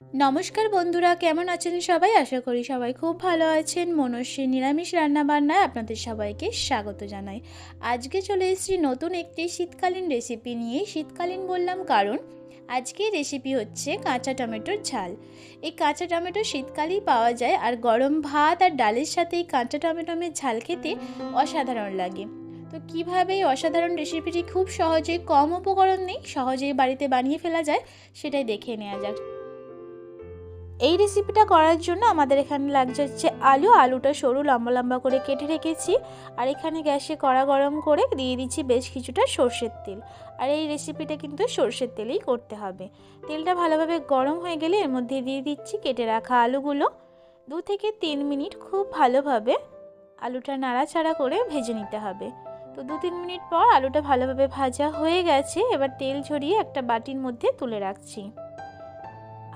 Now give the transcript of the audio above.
নমস্কার বন্ধুরা, কেমন আছেন সবাই? আশা করি সবাই খুব ভালো আছেন। মনস্বী নিরামিষ রান্নাবান্নায় আপনাদের সবাইকে স্বাগত জানাই। আজকে চলে এসেছি নতুন একটি শীতকালীন রেসিপি নিয়ে। শীতকালীন বললাম কারণ আজকের রেসিপি হচ্ছে কাঁচা টমেটোর ঝাল। এই কাঁচা টমেটো শীতকালেই পাওয়া যায়, আর গরম ভাত আর ডালের সাথে এই কাঁচা টমেটোর ঝাল খেতে অসাধারণ লাগে। তো কীভাবে এই অসাধারণ রেসিপিটি খুব সহজে, কম উপকরণ নেই, সহজেই বাড়িতে বানিয়ে ফেলা যায় সেটাই দেখে নেওয়া যাক। এই রেসিপিটা করার জন্য আমাদের এখানে লাগছে হচ্ছে আলুটা সরু লম্বা লম্বা করে কেটে রেখেছি। আর এখানে গ্যাসে কড়া গরম করে দিয়ে দিচ্ছি বেশ কিছুটা সর্ষের তেল। আর এই রেসিপিটা কিন্তু সর্ষের তেলেই করতে হবে। তেলটা ভালোভাবে গরম হয়ে গেলে এর মধ্যে দিয়ে দিচ্ছি কেটে রাখা আলুগুলো। 2 থেকে 3 মিনিট খুব ভালোভাবে আলুটা নাড়াচাড়া করে ভেজে নিতে হবে। তো 2-3 মিনিট পর আলুটা ভালোভাবে ভাজা হয়ে গেছে। এবার তেল ঝরিয়ে একটা বাটির মধ্যে তুলে রাখছি।